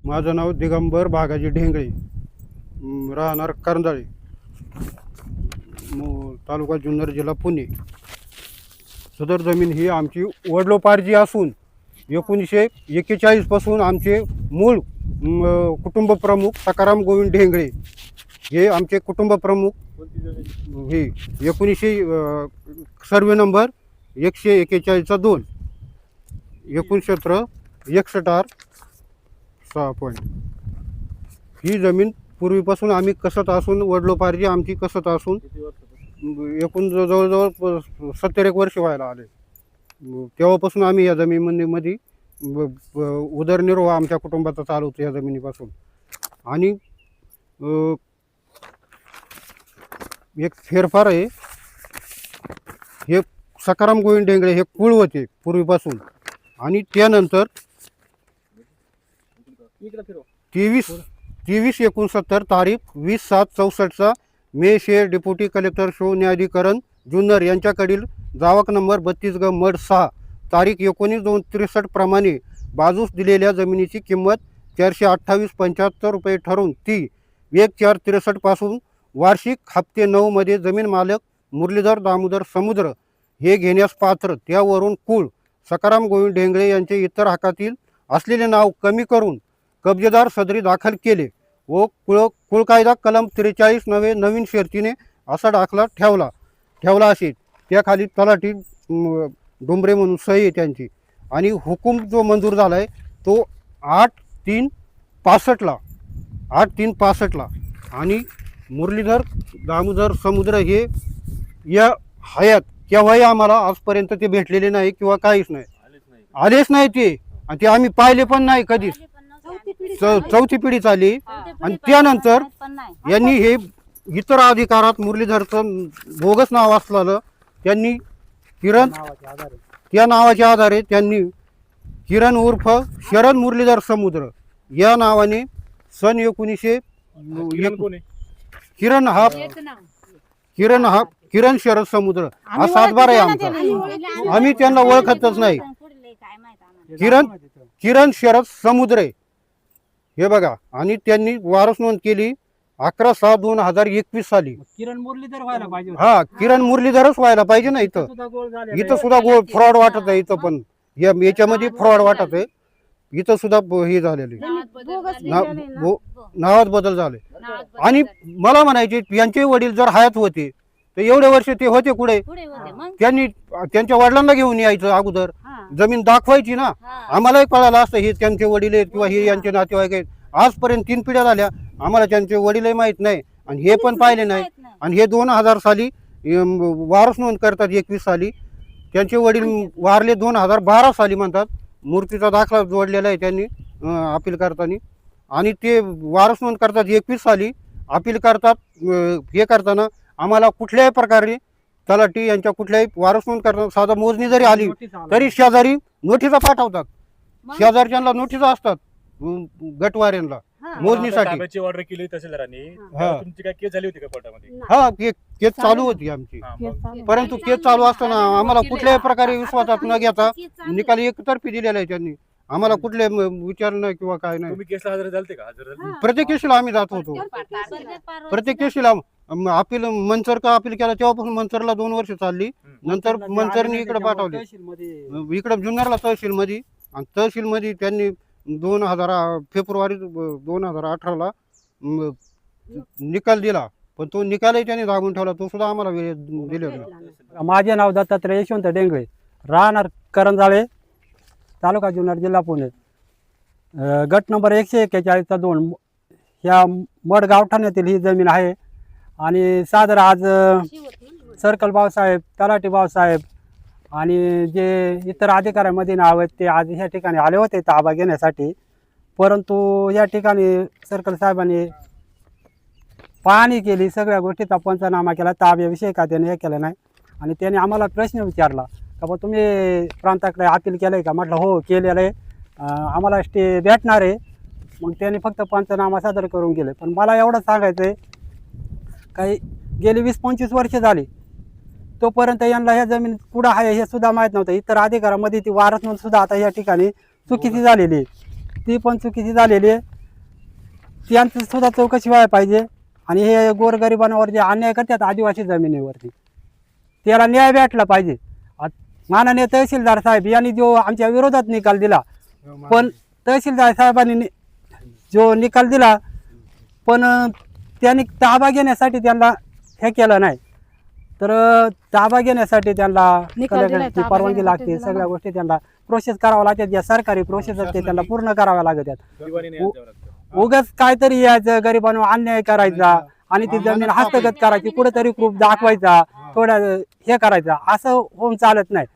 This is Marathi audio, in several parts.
माझं नाव दिगंबर बागाजी ढेंगळे, राहणार करंजाळे, तालुका जुन्नर, जिल्हा पुणे. सदर जमीन ही आमची वडिलोपार्जी असून 1941 पासून आमचे मूळ कुटुंब प्रमुख सखाराम गोविंद ढेंगळे हे आमचे कुटुंब प्रमुख. हे 1900 सर्वे नंबर 141/2 एकूण क्षेत्र 61/6 पॉईंट. ही जमीन पूर्वीपासून आम्ही कसत असून वडिलोपार्जी आमची कसत असून एकूण जवळजवळ 70 वर्ष व्हायला आले. तेव्हापासून आम्ही या जमिनीमध्ये उदरनिर्वाह आमच्या कुटुंबाचा चालवतो या जमिनीपासून. आणि एक फेरफार आहे, हे सखाराम गोविंद ढेंगळे हे कुळ होते पूर्वीपासून. आणि त्यानंतर 23/69 तारीख 20/7/64 मे शेर डेप्युटी कलेक्टर शो न्यायाधिकरण जुन्नर यांच्याकडील जावक नंबर 32 मड 6 तारीख 19/2/63 प्रमाणे बाजूस दिलेल्या जमिनीची किंमत 428.75 रुपये ठरवून ती 1/4/63 पासून वार्षिक हप्ते 9 मध्ये जमीन मालक मुरलीधर दामोदर समुद्र हे घेण्यास पात्र. त्यावरून कुळ सखाराम गोविंद ढेंगळे यांचे इतर हक्कातील असलेले नाव कमी करून कब्जेदार सदरी दाखल केले व कुळ कायदा कलम 43 नवीन शर्तीने असा दाखला ठेवला असेल. त्याखाली तलाठी डोंबरे म्हणून सही आहे त्यांची. आणि हुकूम जो मंजूर झाला आहे तो 8/3/65 आणि मुरलीधर दामोदर समुद्र हे या हयात केव्हाही आम्हाला आजपर्यंत ते भेटलेले नाही किंवा काहीच नाही, आलेच नाही ते. आणि ते आम्ही पाहिले पण नाही कधीच. चौथी पिढी चालली. आणि त्यानंतर यांनी हे इतर अधिकारात मुरलीधरचं बोगस नाव असलेलं त्यांनी किरण त्या नावाच्या आधारे त्यांनी किरण उर्फ शरद मुरलीधर समुद्र या नावाने सन 1900 किरण शरद समुद्र हा सातबारा आहे आमचा. आम्ही त्यांना ओळखतच नाही. किरण शरद समुद्र हे बघा. आणि त्यांनी वारस नोंद केली 11/6/2021 साली. किरण मुरलीधर व्हायला पाहिजे. हा, किरण मुरलीधरच व्हायला पाहिजे ना. इथं सुद्धा फ्रॉड वाटत आहे. इथं पण याच्यामध्ये फ्रॉड वाटत आहे. इथं सुद्धा हे झालेले नावात बदल झाले. आणि मला म्हणायचे यांचे वडील जर हयात होते तर एवढे वर्ष ते होते कुठे? त्यांनी त्यांच्या वडिलांना घेऊन यायचं, अगोदर जमीन दाखवायची ना. आम्हालाही कळालं असतं हे त्यांचे वडील आहेत किंवा हे यांचे नातेवाईक आहेत. आजपर्यंत 3 पिढ्या झाल्या, आम्हाला त्यांचे वडीलही माहीत नाही आणि हे पण पाहिले नाही. आणि हे 2000 साली वारस नोंद करतात. 21 साली त्यांचे वडील वारले 2012 साली म्हणतात. मूर्तीचा दाखला जोडलेला आहे त्यांनी अपील करताना. आणि ते वारस नोंद करतात 21 साली, अपील करतात. हे करताना आम्हाला कुठल्याही प्रकारे तलाठी यांच्या कुठल्याही वारस नोंद करताना साधा मोजणी जरी आली तरी शेजारी नोटिसा पाठवतात. शेजारच्यांना नोटिसा असतात गटवाऱ्यांना मोजणीसाठी. ऑर्डर केली तहसीलदारांनी. तुमची काय केस झाली होती का कोर्टामध्ये? हा, केस चालू होती आमची. परंतु केस चालू असताना आम्हाला कुठल्याही प्रकारे विश्वासात न घेता निकाल एकतर्फी दिलेला आहे त्यांनी. आम्हाला कुठले विचार नाही किंवा काय नाही. तुम्ही केसला हजर झालते का? प्रत्येक केशीला आम्ही जात होतो. प्रत्येक केशीला अपील मनसरका अपील केला तेव्हापासून मनसरला 2 वर्ष चालली. नंतर मनसरने इकडे पाठवले, इकडे जुन्नरला तहसील मध्ये. आणि तहसील मध्ये त्यांनी 2000 फेब्रुवारी 2018ला निकाल दिला. पण तो निकालही त्यांनी दाबून ठेवला. तो सुद्धा आम्हाला वेळ दिले होते. माझे नाव दत्तात्रय यशवंत ढेंगळे, राहणार करंजाळे, तालुका जुन्नर, जिल्हा पुणे. गट नंबर 141/2 ह्या मड गावठाण्यातील ही जमीन आहे. आणि सादर आज सर्कल भाऊसाहेब, तलाठी भाऊसाहेब आणि जे इतर अधिकाऱ्यांमध्ये नाव आहेत ते आज ह्या ठिकाणी आले होते ताबा घेण्यासाठी. परंतु या ठिकाणी सर्कल साहेबांनी पाहणी केली, सगळ्या गोष्टीचा पंचनामा केला, ताब्याविषयी का त्याने हे केलं नाही. आणि त्याने आम्हाला प्रश्न विचारला का बा तुम्ही प्रांताकडे अपील केलं आहे का? म्हटलं हो केलेलं आहे, आम्हाला स्टे भेटणार आहे. मग त्याने फक्त पंचनामा सादर करून गेले. पण मला एवढं सांगायचं आहे काही गेली 20-25 वर्ष झाली तोपर्यंत यांना ह्या जमीन कुठं आहे हे सुद्धा माहीत नव्हतं. इतर अधिकारामध्ये ती वारस नोंद सुद्धा आता या ठिकाणी चुकीची झालेली आहे, ती पण चुकीची झालेली आहे. त्यांचं सुद्धा चौकशी व्हायला पाहिजे. आणि हे गोरगरिबांवर जे अन्याय करतात आदिवासी जमिनीवरती त्याला न्याय भेटला पाहिजे. माननीय तहसीलदार साहेब यांनी जो आमच्या विरोधात निकाल दिला, पण तहसीलदार साहेबांनी जो निकाल दिला पण त्यांनी ताबा घेण्यासाठी त्यांना हे केलं नाही. तर ताबा घेण्यासाठी त्यांना कलेक्टरची परवानगी लागते, सगळ्या गोष्टी त्यांना प्रोसेस करावं लागतात. ज्या सरकारी प्रोसेस असते त्यांना पूर्ण कराव्या लागतात. दिवाणीने यायला जावं लागतं. उगाच काहीतरी यायचं गरिबांवर अन्याय करायचा आणि ती जमीन हस्तगत करायची, कुठेतरी प्रूफ दाखवायचा, थोडा हे करायचा, असं होऊन चालत नाही.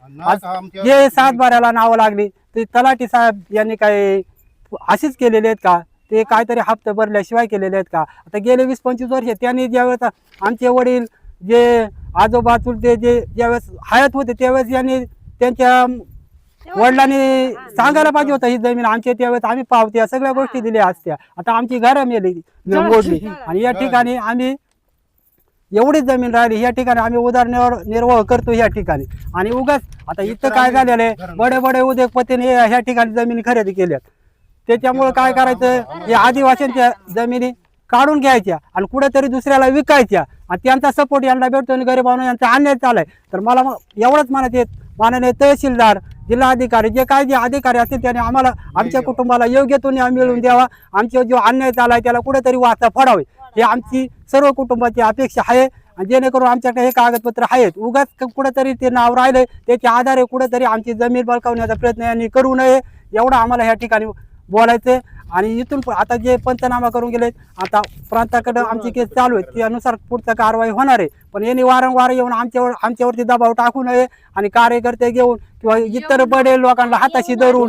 जे सातबाऱ्याला नावं लागली ते तलाठी साहेब यांनी काही अशीच केलेले आहेत का? ते काहीतरी हप्ते भरल्याशिवाय केलेले आहेत का? आता गेले 20-25 वर्ष त्यांनी ज्यावेळेस आमचे वडील जे आजोबा चुलते जे ज्यावेळेस हयात होते त्यावेळेस यांनी त्यांच्या वडिलांनी सांगायला पाहिजे होतं ही जमीन आमची, त्यावेळेस आम्ही पावत्या सगळ्या गोष्टी दिल्या असत्या. आता आमची घरं मेली मोडली आणि या ठिकाणी आम्ही एवढीच जमीन राहिली, या ठिकाणी आम्ही उदरनिर्वाह करतो या ठिकाणी. आणि उगाच आता इथं काय झालेलं आहे, बडे बडे उद्योगपतीने ह्या ठिकाणी जमिनी खरेदी केल्यात. त्याच्यामुळे काय करायचं, या आदिवासींच्या जमिनी काढून घ्यायच्या आणि कुठेतरी दुसऱ्याला विकायच्या आणि त्यांचा सपोर्ट यांना भेटतो आणि गरिबांना यांचा अन्याय चालाय. तर मला एवढंच म्हणायचे, माननीय तहसीलदार, जिल्हाधिकारी, जे काय जे अधिकारी असतील त्यांनी आम्हाला आमच्या कुटुंबाला योग्य तो न्याय मिळवून द्यावा. आमचा जो अन्याय चालाय त्याला कुठेतरी वाचा फोडावे हे आमची सर्व कुटुंबाची अपेक्षा आहे. आणि जेणेकरून आमच्याकडे हे कागदपत्र आहेत, उगाच कुठेतरी ते नाव राहिले त्याच्या आधारे कुठेतरी आमची जमीन बळकावण्याचा प्रयत्न यांनी करू नये, एवढं आम्हाला ह्या ठिकाणी बोलायचं. आणि इथून आता जे पंचनामा करून गेलेत, आता प्रांताकडे आमची केस चालू आहे, त्यानुसार पुढचं कारवाई होणार आहे. पण यांनी वारंवार येऊन आमच्यावरती दबाव टाकू नये आणि कार्यकर्ते घेऊन किंवा इतर बडे लोकांना हाताशी धरून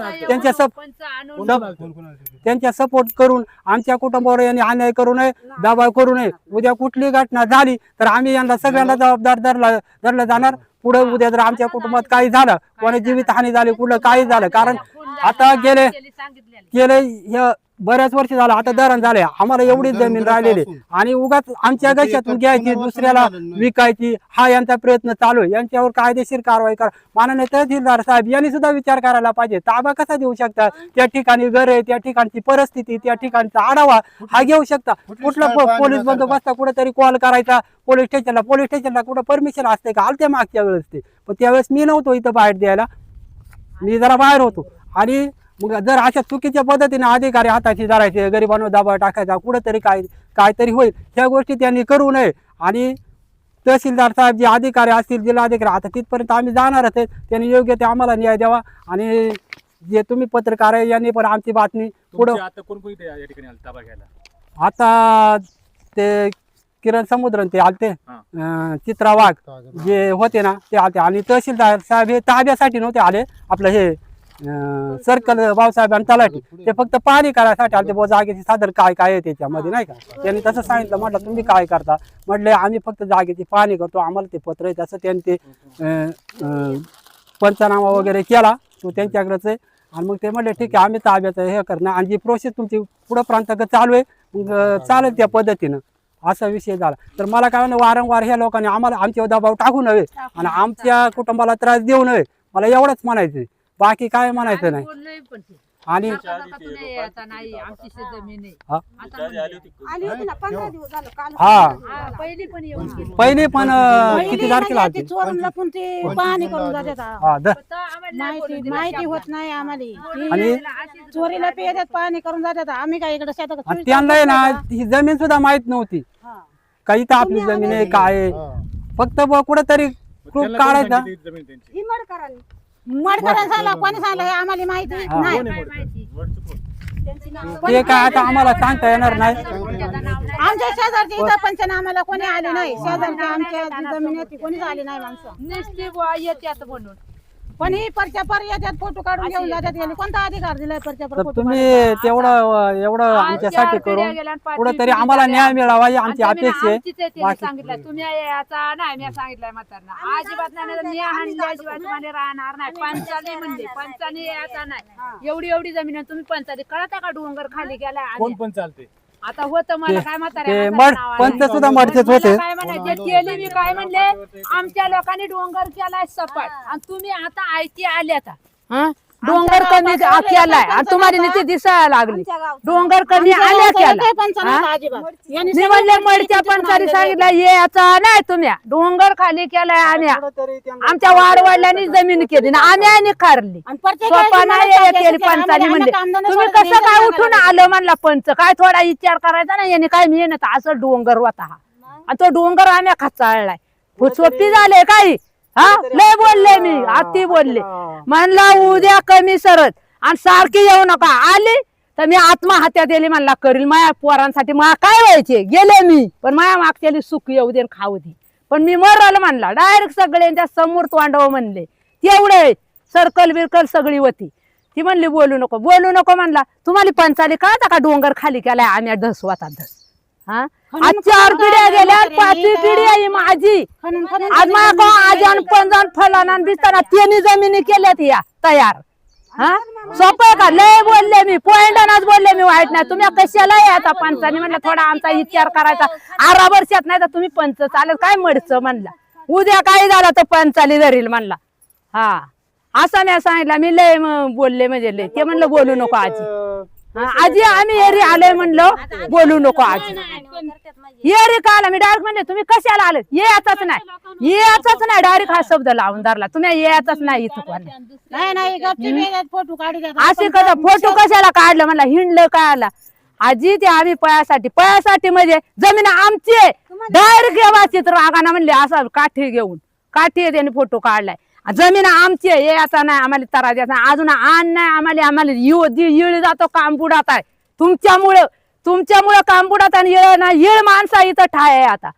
त्यांच्या सपोर्ट करून आमच्या कुटुंबावर यांनी अन्याय करू नये, दबाव करू नये. उद्या कुठली घटना झाली तर आम्ही यांना सगळ्यांना जबाबदार धरलं जाणार. पुढे उद्या जर आमच्या कुटुंबात काही झालं, कोणी जीवितहानी झाली, कुठलं काही झालं, कारण आता गेले बऱ्याच वर्ष झालं आता धरण झाले, आम्हाला एवढीच जमीन राहिलेली आणि उगाच आमच्या गशातून घ्यायची दुसऱ्याला विकायची हा यांचा प्रयत्न चालू आहे. यांच्यावर कायदेशीर कारवाई करा. माननीय तहसीलदार साहेब यांनी सुद्धा विचार करायला पाहिजे. ताबा कसा देऊ शकतात, त्या ठिकाणी घर आहे, त्या ठिकाणची परिस्थिती, त्या ठिकाणचा आढावा हा घेऊ शकता. कुठला पोलीस बंदोबस्त कुठेतरी कॉल करायचा पोलीस स्टेशनला कुठं परमिशन असते का? आलते मागच्या वेळेस ते, पण त्यावेळेस मी नव्हतो इथं बाहेर द्यायला, मी जरा बाहेर होतो. आणि मग जर अशा चुकीच्या पद्धतीने अधिकारी हाताशी धरायचे, गरिबांवर दबाव टाकायचा, कुठेतरी काहीतरी होईल, ह्या गोष्टी त्यांनी करू नये. आणि तहसीलदार साहेब जे अधिकारी असतील, जिल्हाधिकारी, आता तिथपर्यंत आम्ही जाणारच आहेत, त्यांनी योग्य ते आम्हाला न्याय द्यावा. आणि जे तुम्ही पत्रकार आहे यांनी पण आमची बातमी पुढं. आता कोण कोण या ठिकाणी आलं ताबा घ्यायला? आता ते किरण समुद्रन ते आलते, चित्रा वाघ जे होते ना ते आलते. आणि तहसीलदार साहेब हे ताब्यासाठी नव्हते आले, आपलं हे सर्कल भाऊसाहेब आणि तलाठी ते फक्त पाहणी करायसाठी आले. बुवा जागेची सादर काय काय आहे त्याच्यामध्ये, नाही का? त्यांनी तसं सांगितलं. म्हटलं तुम्ही काय करता? म्हटले आम्ही फक्त जागेची पाहणी करतो, आम्हाला ते पत्र आहे. तसं त्यांनी ते पंचनामा वगैरे केला तो त्यांच्याकडेच आहे. आणि मग ते म्हटले ठीक आहे आम्ही ताब्याचं हे करणार आणि जी प्रोसेस तुमची पुढं प्रांताकडे चालू आहे मग चालेल त्या पद्धतीनं, असा विषय झाला. तर मला काय म्हणणं, वारंवार ह्या लोकांनी आम्हाला आमच्यावर दबाव टाकू नये आणि आमच्या कुटुंबाला त्रास देऊ नये, मला एवढंच म्हणायचं, बाकी काय म्हणायचं नाही. आणि पहिली पण किती तारखेला आली? माहिती होत नाही आम्हाला, आणि चोरीला पेतात पाणी करून जातात. आम्ही काय इकडे शेतात त्यांना ना ही जमीन सुद्धा माहित नव्हती, काही तर आपली जमीन आहे काय आहे, फक्त कुठेतरी खूप काढायचा. जमीन त्यांची मडकरांना सांगला, कोणी सांगलं हे आम्हाला माहिती नाही. ते काय आता आम्हाला सांगता येणार नाही. आमच्या शेजारच्या इथं पंचनाम्याला कोणी आले नाही, शेजारच्या आमच्या जमिनीत कोणीच आले नाही माणसं. म्हणून पण ही परच्या पर येतात, फोटो काढून घेऊन जातात. यांनी कोणता अधिकार दिलाय परच्या पर तर फोटो तुम्ही एवढं आमच्यासाठी करून कुठेतरी आम्हाला न्याय मिळावा ही आमची अपेक्षा आहे. सांगितलं तुम्ही याचा नाही, मी सांगितलंय म्हातारना अजिबात नाही, अजिबात राहणार नाही. पंचाली म्हणजे पंचाली याचा नाही, एवढी जमीन आहे. तुम्ही पंचाली कळता का? डोंगर खाली गेला कोण पण चालते. आता होतं मला काय पंच सुद्धा मडतेच होते. काय म्हणायचे केली मी काय म्हणले, आमच्या लोकांनी डोंगर केलाय सपाट आणि तुम्ही आता आयती आल्यात. डोंगर कमी केलाय आणि तुम्हाला नीती दिसायला लागली डोंगर कमी आल्या केला मी म्हणले मडच्या पंचारी सांगितलं याचा नाही तुम्ही डोंगर खाली केलाय आम्ही आमच्या वाडवडिलांनी जमीन केली ना आम्ही खारली स्वतः नाही केली पंचाली म्हणले तुम्ही कसं काय उठून आलं म्हणला पंच काय थोडा विचार करायचा ना याने काय मेहनत असं डोंगर होता हा आणि तो डोंगर आम्ही खचाळलाय सोपी झाले काही हा लय बोलले मी अति बोलले म्हणला उद्या कमी सरत आणि सारखी येऊ नका आली तर मी आत्महत्या दिली म्हणला करील माया पोरांसाठी मला काय व्हायचे गेले मी पण माया मागच्याली सुख येऊ दे खाऊ दे पण मी मरल म्हणला डायरेक्ट सगळ्यांच्या समोर तोंडाव म्हणले तेवढे सर्कल बिरकल सगळी होती ती म्हणली बोलू नको म्हणला तुम्हाला पंचाली कळता का डोंगर खाली केलाय आम्ही धसवाता धस हा आज 4 पिढ्या गेल्या 5वी पिढी आहे माझी आज माझ्या आजान पंजान फलाना दिसताना त्यांनी जमिनी केल्यात या तयार हा सोपं का लय बोलले मी पॉइंटानाच बोलले मी वाईट नाही तुम्ही कशाला आता पंचाने म्हणलं थोडा आमचा विचार करायचा 18 वर्षात नाही तर तुम्ही पंच चालेल काय मडचं म्हणला उद्या काय झालं तर पंचाली धरील म्हणला हा असं मी सांगितलं मी लय बोलले म्हणजे लय ते म्हणलं बोलू नको आजी आजी आम्ही एरी आलोय म्हणलं बोलू नको आजी एरी का आला मी डायरेक्ट म्हणले तुम्ही कशाला आले याचाच नाही डायरेक्ट हा शब्द लावून धरला तुम्ही याचाच नाही इथं असे कसं फोटो कशाला काढलं म्हणला हिंडलं काय आला आजी ते आम्ही पयासाठी म्हणजे जमीन आमची आहे डायरेक्ट वाचित रागाना म्हणले असं काठी घेऊन काठी त्याने फोटो काढलाय जमीन आमची आहे आता नाही आम्हाला तरा द्यायचा अजून आण नाही आम्हाला येळ जातो काम बुडात आहे तुमच्यामुळं काम बुडात आणि येळ माणसा इथं ठाय आहे आता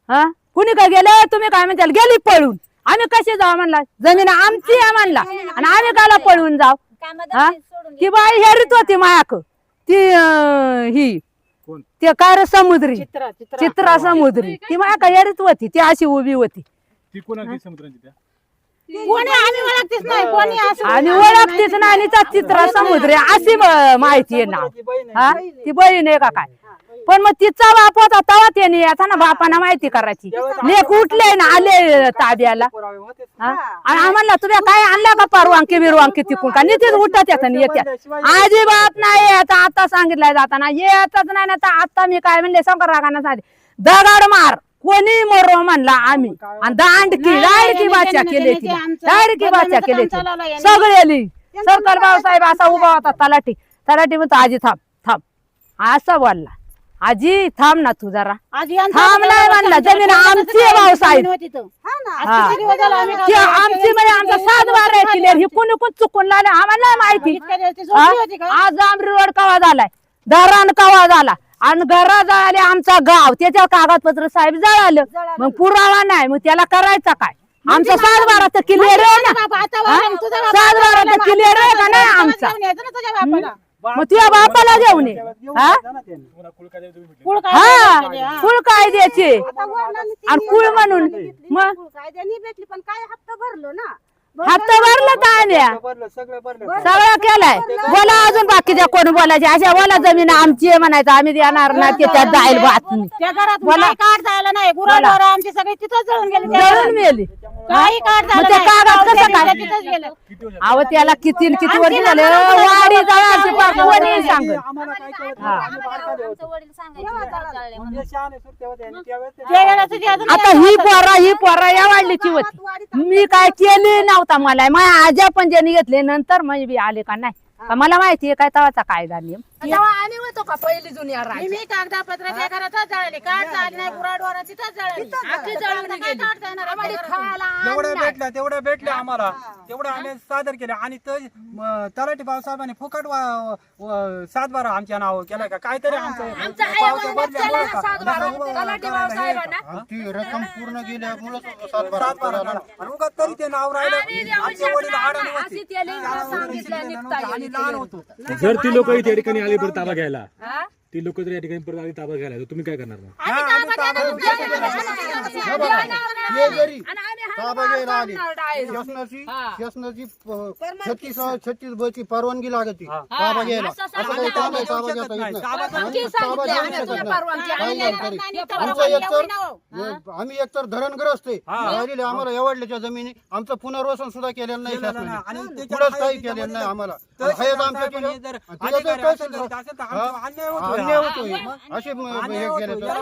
हा कुणी काय गेले तुम्ही काय म्हणताल गेली पळून आम्ही कसे जाऊ म्हणला जमीन आमची आहे म्हणला आणि आम्ही काला पळून जाऊ हा ती बाई हेरीत होती मायाक ती ही ते काय समुद्री चित्रा समुद्री ती मायाक हेरीत होती ती अशी उभी होती ती कोणाची समुद्राची त्या आम्ही ओळखतीच आणि ओळखतीच नाही आणि त्या चित्रा समुद्री अशी माहिती आहे ना हा ती बहीण आहे का काय पण मग तिचा बाप होता तेव्हा त्याने आता ना बापाना माहिती करायची लेख उठले ना आले ताब्याला आणि आम्हाला तुम्ही काय आणल्या का परवानगी बिरवानगी तिकून का नितीच उठत येत्या अजिबात नाही आता सांगितलंय जाताना येतच नाही ना तर आता मी काय म्हणले शंकर रागाना सांगितले दगड मार कोणी मरो म्हणला आम्ही आणि डायरेक्ट बाच्या केले डायरेक्ट बाच्या केले सगळे सरकार भाऊसाहेब असा उभा होता तलाठी म्हणतो आजी थांब असं बोलला आजी थांब ना तू जरा थांब नाही म्हणला जमीन आमची आहे भाऊसाहेब आमची म्हणजे आमचा 7 बारा क्लिअर ही कोणी कोण चुकून लागले आम्हाला नाही माहिती आज आमरी रोड कवा झालाय धरण कवा झाला आणि घरा जळाले आमचा गाव त्याच्या कागदपत्र साहेब जळालं मग पुरावा नाही मग त्याला करायचा काय आमचा 7 बाराचा क्लिअर आहे ना 7 बाराचा क्लिअर आहे का नाही आमचा मग तुझ्या बापाला घेऊन ये कुळ काय द्यायचे आणि कुळ म्हणून मग पण काय हप्ता भरलो ना हप्ता भरला तर आम्ही सगळं केलाय बोला अजून बाकीच्या कोण बोलायचे अशा बोला जमीन आमची आहे म्हणायचं आम्ही देणार ना त्याच्यात जाईल बातमी बोला काढ झाला नाही गुराढोर आमची सगळी तिथंच जळून गेली जळून मेली काही काढ मग ते कागद कसं काय तिथंच गेलं अहो त्याला किती वर्ष झाले वाडी जळायची पार कोणी सांगत आता ही पोरा या वाढलीची होती मी काय केली नव्हता मला माझ्या आजा पण ज्यांनी घेतले नंतर म्हणजे बी आले का नाही का मला माहिती आहे काय तवाचा कायदा नियम आम्ही होतो का पहिली जुनी राज मी कागदपत्र त्या घरातच जळले काढ झाली नाही गुराढोर तिथंच जळली आखी जळून काय काढता येणार आम्हाला खायला तेवढ्या भेटल्या आम्हाला तेवढं आम्ही सादर केले आणि तलाठी भाऊसाहेबांनी फुकट 7 बारा आमच्या नाव केलं का काहीतरी ती रक्कम पूर्ण गेल्यामुळे तरी ते नाव राहिलं आमचे वडील जर ती लोक त्या ठिकाणी आली बरं ताबा घ्यायला ती लोक जर या ठिकाणी परत आली ताबा घ्यायला तर तुम्ही काय करणार मग? हे बघा, हे जरी ताबा घ्यायला आली शासनाची 36 ब ची परवानगी लागते ताबा घ्यायला. असं काही ताबा घेता येत नाही. आणि ताबा घेऊ शकत नाही. आम्ही एकतर धरणग्रस्त आहे राहिलेले, आम्हाला एवढल्याच्या जमिनी आमचं पुनर्वसन सुद्धा केलेलं नाही शासनाने, पुढंच काही केलेलं नाही आम्हाला. हयात आमच्या अन्याय होतोय असे हे केले तर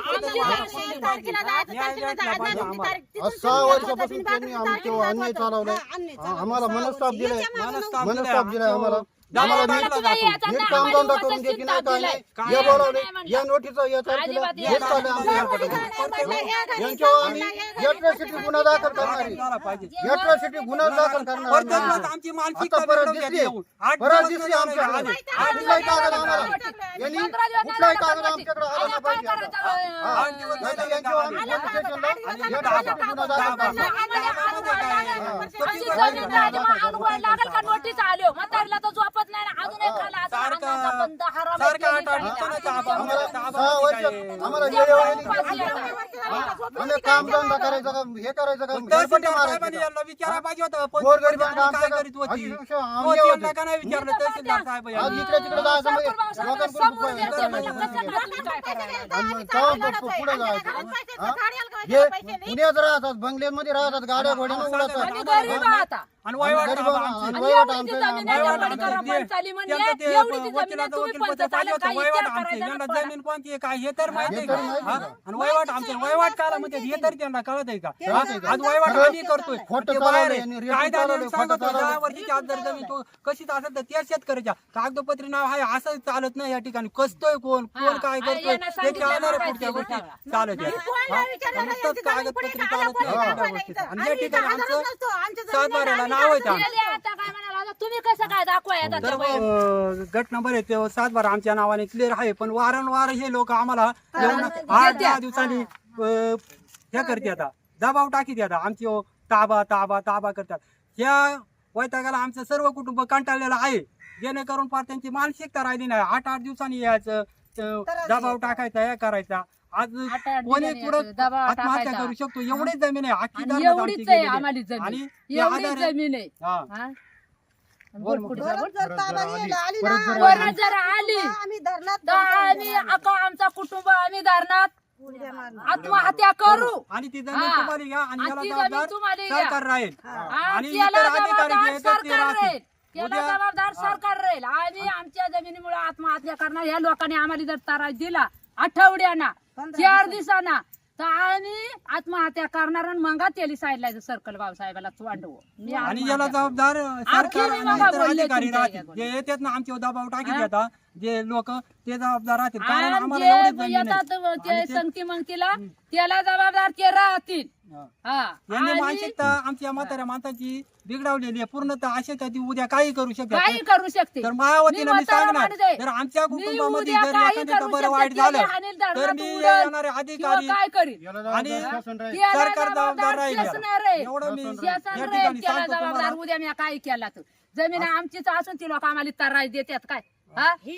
6 वर्षापासून त्यांनी आमच्यावर अन्याय चालवलाय. आम्हाला मनस्ताप दिलाय आम्हाला. नीट कामधंदा करून देते नाही काय नाही. हे बोलावले या नोटीचा या तारखेला हेच चाललंय आमच्या या ठिकाणी. यांच्यावर आम्ही एट्रॉसिटी गुन्हा दाखल करणार आता परत दिसली आमच्या कुठलाही कागद आम्हाला यांनी कुठलाही कागद आमच्याकडे आला नाही पाहिजे आता. यांच्यावर आम्ही पोलीस स्टेशनला एट्रॉसिटी गुन्हा दाखल करणार. आम्हाला आम्ही कामधंदा करायचं का हे करायचं का गोरगरिबांना आज इकडे तिकडे जायचं पुढे जायचं. हे पुण्यात राहतात, बंगल्यामध्ये राहतात, गाड्या घोड्यानं उडतात आणि जमीन कोणती काय हे तर माहिती का? आणि वहिवाट आमचे वहिवाट काला म्हणजे हे तरी त्यांना कळत आहे का? आज वहिवाट आम्ही करतोय कायदा सांगतो 10 वर्षाची आज जर जमीन तो कशीच असेल तर त्या शेतकऱ्याच्या कागदपत्री नाव आहे असं चालत नाही. या ठिकाणी कसतोय कोण काय करतोय त्याच्या आधारे पुढच्या गोष्टी चालत आहे. कागदपत्री चालत नाही. आणि या ठिकाणी आमचं 7 बाराला नाव आहे तुम्ही कसं काय दाखवाय गट नंबर आहे ते 7 बारा आमच्या नावाने क्लिअर आहे. पण वारंवार हे लोक आम्हाला 8-10 दिवसांनी हे करते आता दबाव टाकी आता आमची ताबा करतात. ह्या वैतागाला आमचं सर्व कुटुंब कंटाळलेलं आहे, जेणेकरून फार त्यांची मानसिकता राहिली नाही. 8-8 दिवसांनी यायचं दबाव टाकायचा हे करायचा. आज कोणी पुढे आत्महत्या करू शकतो एवढीच जमीन आहे अख्खी आणि जमीन आहे. आमचा कुटुंब आम्ही धरणात आत्महत्या करू आणि ती जमीन तुम्हाला घ्या आणि याला जबाबदार सरकार राहील आणि याला जबाबदार सरकार राहील. आम्ही आमच्या जमिनीमुळे आत्महत्या करणार. या लोकांनी आम्हाला जर तारा दिला आठवड्याना 4 दिवसांना तर आम्ही आत्महत्या करणार आणि मग तेली साईडला सर्कल भाऊसाहेबाला वाढवू. आणि याला जबाबदार सरकार अधिकारी राहतील जे येतात ना आमच्यावर दबाव टाकी देतात जे लोक ते जबाबदार राहतील. कारण आम्हाला येतात संगती मंगतीला त्याला जबाबदार ते राहतील. यांनी मानसिकता आमच्या म्हाताऱ्या माणसाची बिघडवलेली आहे पूर्णतः. अशा ती उद्या काही करू शकते. तर मायावतीला मी सांगणार जर आमच्या कुटुंबामध्ये जर एखाद्याचं बरं वाईट झालं तर मी येणारे अधिकारी आणि सरकार जबाबदार राहील. एवढं मी या ठिकाणी सांगतो तुम्हाला. उद्या मी काय केला तर जमीन आमचीच असून ती लोक आम्हाला त्रास देतात काय?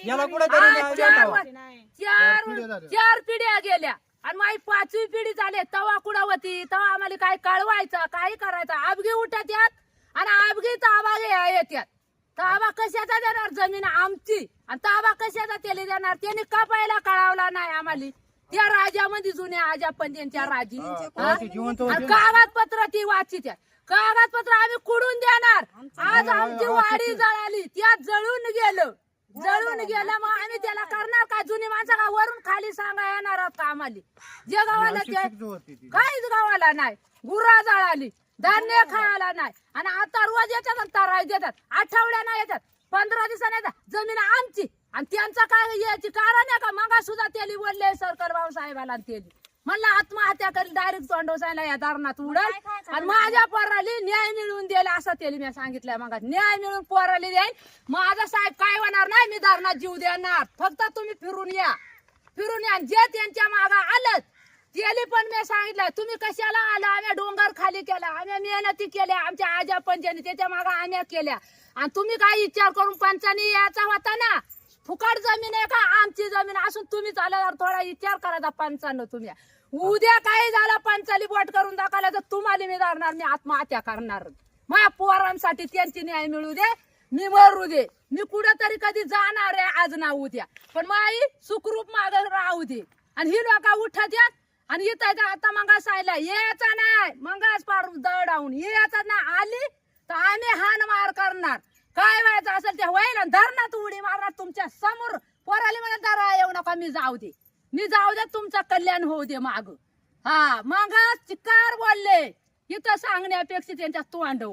याला कुठेतरी 4 पिढ्या गेल्या आणि माझी 5वी पिढी झाली. तवा कुठं होती तेव्हा आम्हाला काय कळवायचं काही करायचं. आबगी उठत यात आणि आबगी ताबा येतात. ताबा कशाचा देणार? जमीन आमची आणि ताबा कशाचा त्याला देणार? त्यांनी का पहिला कळवला नाही आम्हाला? त्या राजामध्ये जुन्या आजा पंजांच्या राजी कागदपत्र ती वाचित कागदपत्र आम्ही कुडून देणार. आज आमची वाडी जळाली त्यात जळून गेलं मग आम्ही त्याला करणार का? जुनी माणसं का वरून खाली सांगा येणार आहोत का आम्हाला? जे गावाला काहीच गावाला नाही. गुरा जळाली, धान्य खायला नाही आणि आता रोज येतात ताराय देतात. आठवड्यानं येतात, 15 दिवसांनी येतात. जमीन आमची आणि त्यांचं काय याची कारण आहे का? मग सुद्धा तेली बोलले सरकार भाऊसाहेबाला तेली म्हणलं आत्महत्या करी डायरेक्ट तोंडवसायला या दारणात उडल आणि माझ्या पोराली न्याय मिळवून द्यायला असं तेली मी सांगितलंय. मग न्याय मिळून पोराली द्याय. माझा साहेब काय होणार नाही, मी दारणात जीव देणार. फक्त तुम्ही फिरून या जे त्यांच्या मागा आलं त्याला पण मी सांगितलं तुम्ही कशाला आला? आम्ही डोंगर खाली केला, आम्ही मेहनती केल्या, आमच्या आजा पंजानी त्याच्या मागा आम्ही केल्या आणि तुम्ही काय विचार करून पंचानी याचा होता ना फुकाट जमीन आहे का आमची जमीन असून तुम्ही चालल्यावर थोडा विचार करायचा पंचांनो तुम्ही. उद्या काही झालं पंचाली बोट करून दाखवला तर तुम्हाला मी धरणार, मी आत्महत्या करणार. माझ्या पोरांसाठी त्यांची न्याय मिळू दे, मी मरू दे, मी कुठेतरी कधी जाणार आहे आज ना उद्या, पण माई सुखरूप माग राहू दे. आणि ही लोक उठत यात आणि इथं आता मंगास आयला यायचा नाही, मंगास पार दडावून यायचा नाही, आली तर आम्ही हान मार करणार. काय व्हायचं असेल ते होईल, धरणात उडी मारणार तुमच्या समोर. पोराली म्हणे धरा येऊ नका, मी जाऊ दे, मी जाऊ दे, तुमचं कल्याण होऊ दे माग. हा मग चिकार बोलले इथं सांगण्यापेक्षा त्यांच्या तोंड